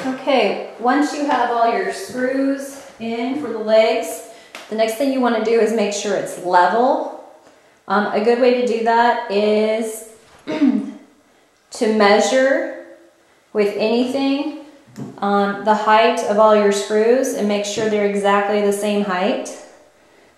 Okay, once you have all your screws in for the legs, the next thing you want to do is make sure it's level. A good way to do that is to measure with anything the height of all your screws and make sure they're exactly the same height.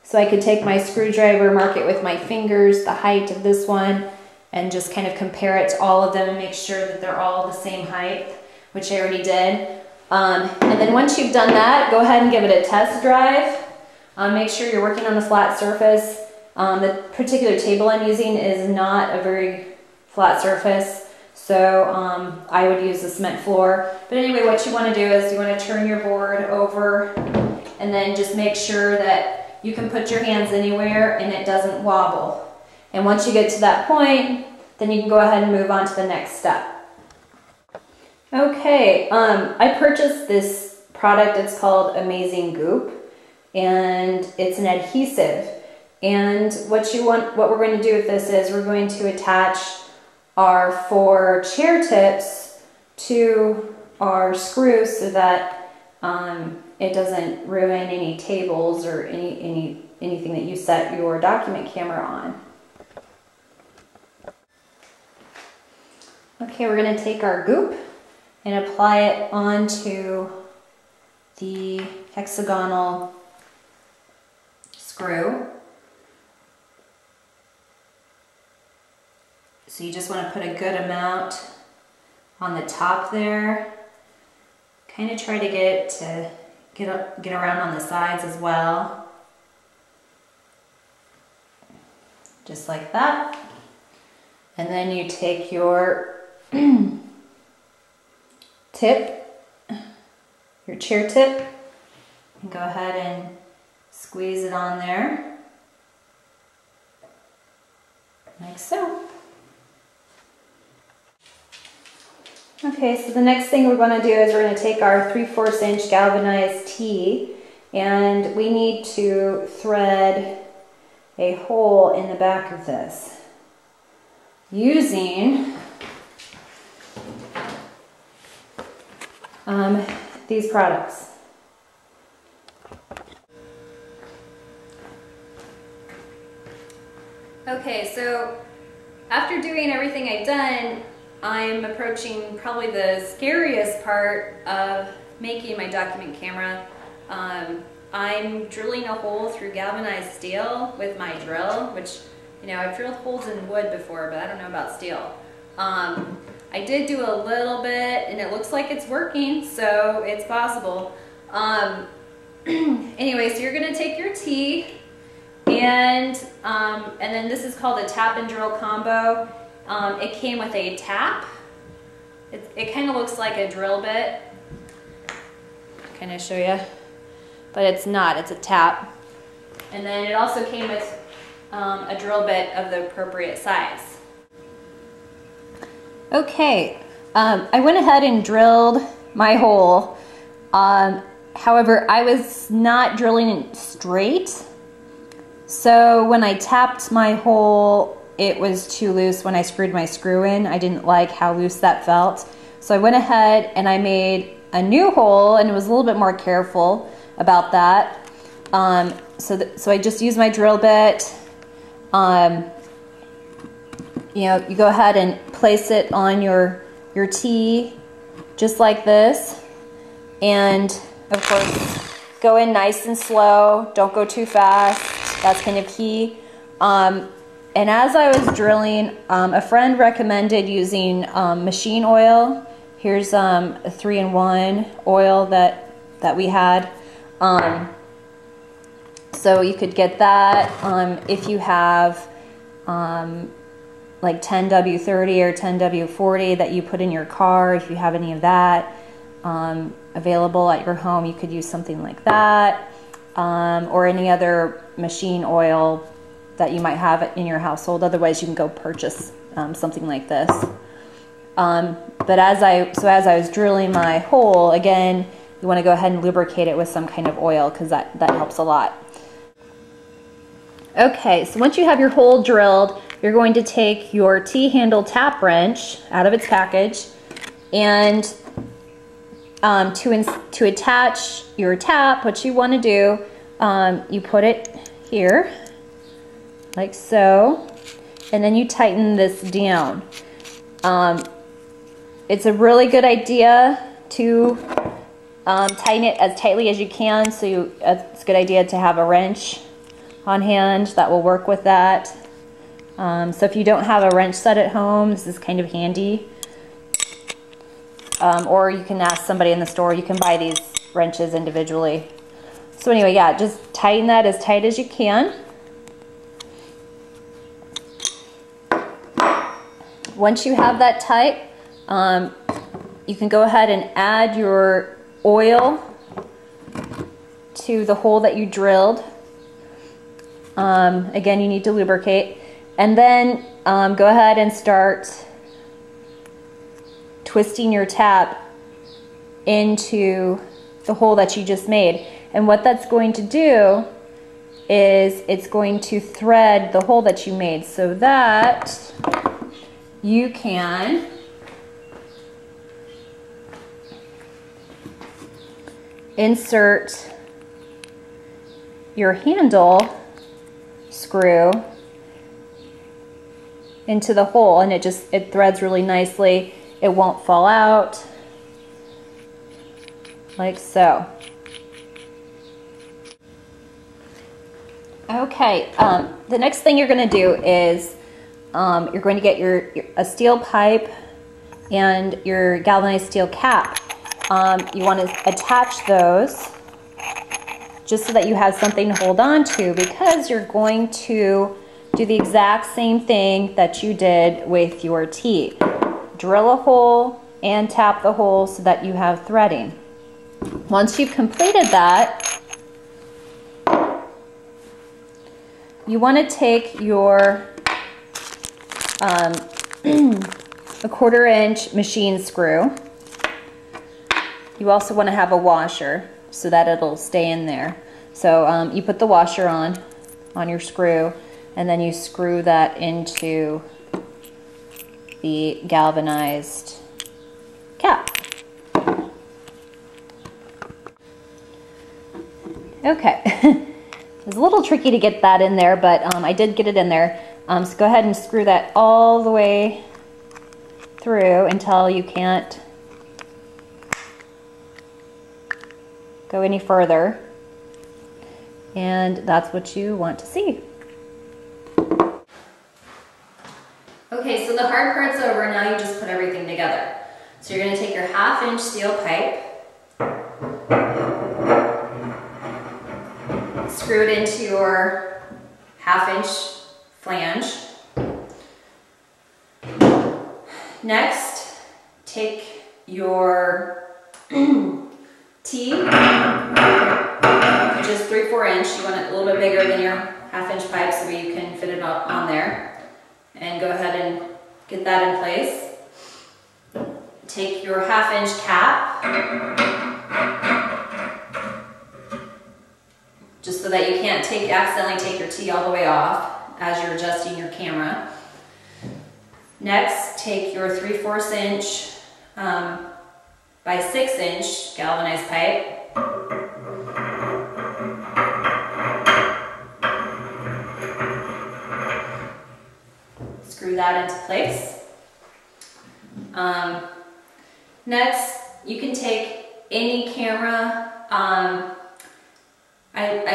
So I could take my screwdriver, mark it with my fingers, the height of this one, and just kind of compare it to all of them and make sure that they're all the same height, which I already did. And then once you've done that, go ahead and give it a test drive. Make sure you're working on a flat surface. The particular table I'm using is not a very flat surface, so I would use the cement floor. But anyway, what you want to do is you want to turn your board over and then just make sure that you can put your hands anywhere and it doesn't wobble. And once you get to that point, then you can go ahead and move on to the next step. Okay, I purchased this product. It's called Amazing Goop, and it's an adhesive. And what we're going to do with this is we're going to attach our 4 chair tips to our screws so that it doesn't ruin any tables or anything that you set your document camera on. Okay, we're going to take our goop and apply it onto the hexagonal screw. So you just want to put a good amount on the top there. Kind of try to get it to get around on the sides as well. Just like that. And then you take your tip, your chair tip, and go ahead and squeeze it on there, like so. Okay, so the next thing we're going to do is we're going to take our 3/4 inch galvanized tee, and we need to thread a hole in the back of this using these products. Okay, so after doing everything I've done, I'm approaching probably the scariest part of making my document camera. I'm drilling a hole through galvanized steel with my drill, which, you know, I've drilled holes in wood before, but I don't know about steel. I did do a little bit, and it looks like it's working, so it's possible. Anyway, so you're going to take your tee, and then this is called a tap and drill combo. It came with a tap. It kind of looks like a drill bit. Can I show you? But it's not, it's a tap. And then it also came with a drill bit of the appropriate size. Okay, I went ahead and drilled my hole. However, I was not drilling it straight. So when I tapped my hole, it was too loose when I screwed my screw in. I didn't like how loose that felt. So I went ahead and I made a new hole, and was a little bit more careful about that. So I just used my drill bit. You know, you go ahead and place it on your tee, just like this. And of course, go in nice and slow. Don't go too fast. That's kind of key. And as I was drilling, a friend recommended using machine oil. Here's a 3-in-1 oil that we had. So you could get that if you have like 10W30 or 10W40 that you put in your car. If you have any of that available at your home, you could use something like that, or any other machine oil that you might have in your household. Otherwise, you can go purchase something like this. But as I was drilling my hole, again, you want to go ahead and lubricate it with some kind of oil, because that helps a lot. Okay, so once you have your hole drilled, you're going to take your T-handle tap wrench out of its package, and to attach your tap, what you want to do, you put it here, like so, and then you tighten this down. It's a really good idea to tighten it as tightly as you can, so it's a good idea to have a wrench on hand that will work with that. So if you don't have a wrench set at home, this is kind of handy. Or you can ask somebody in the store, you can buy these wrenches individually. So anyway, yeah, just tighten that as tight as you can. Once you have that tight, you can go ahead and add your oil to the hole that you drilled. Again, you need to lubricate. And then go ahead and start twisting your tap into the hole that you just made. And what that's going to do is it's going to thread the hole that you made so that you can insert your handle screw into the hole, and it threads really nicely. It won't fall out, like so. Okay, the next thing you're going to do is you're going to get a steel pipe and your galvanized steel cap. You want to attach those just so that you have something to hold on to, because you're going to do the exact same thing that you did with your tee. Drill a hole and tap the hole so that you have threading. Once you've completed that, you want to take your a 1/4 inch machine screw. You also want to have a washer so that it'll stay in there. So you put the washer on your screw, and then you screw that into the galvanized cap. Okay, it was a little tricky to get that in there, but I did get it in there. So go ahead and screw that all the way through until you can't go any further. And that's what you want to see. Okay, so the hard part's over. Now you just put everything together. So you're going to take your 1/2 inch steel pipe, screw it into your 1/2 inch flange. Next, take your tee, which is 3/4 inch. You want it a little bit bigger than your 1/2 inch pipe so you can fit it on there. And go ahead and get that in place. Take your 1/2 inch cap, just so that you can't accidentally take your tee all the way off as you're adjusting your camera. Next, take your 3/4 inch by 6 inch galvanized pipe. Screw that into place. Next, you can take any camera. I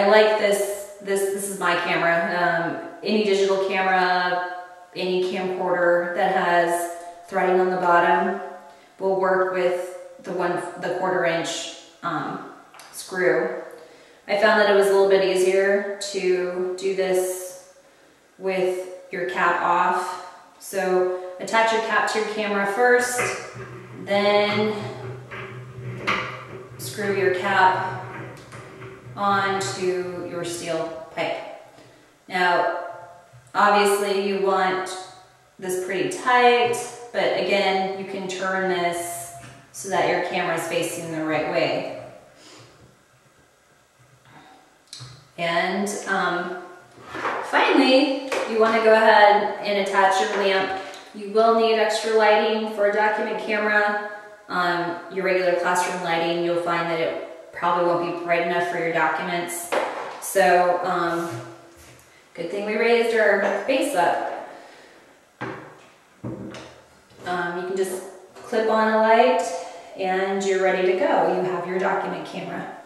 like this is my camera. Any digital camera, any camcorder that has threading on the bottom will work with the 1/4 inch screw. I found that it was a little bit easier to do this with your cap off. So attach your cap to your camera first, then screw your cap onto your steel pipe. Now, obviously you want this pretty tight, but again, you can turn this so that your camera is facing the right way. And finally, you want to go ahead and attach your lamp. You will need extra lighting for a document camera. your regular classroom lighting, you'll find that it probably won't be bright enough for your documents. So, good thing we raised our base up. You can just clip on a light and you're ready to go. You have your document camera.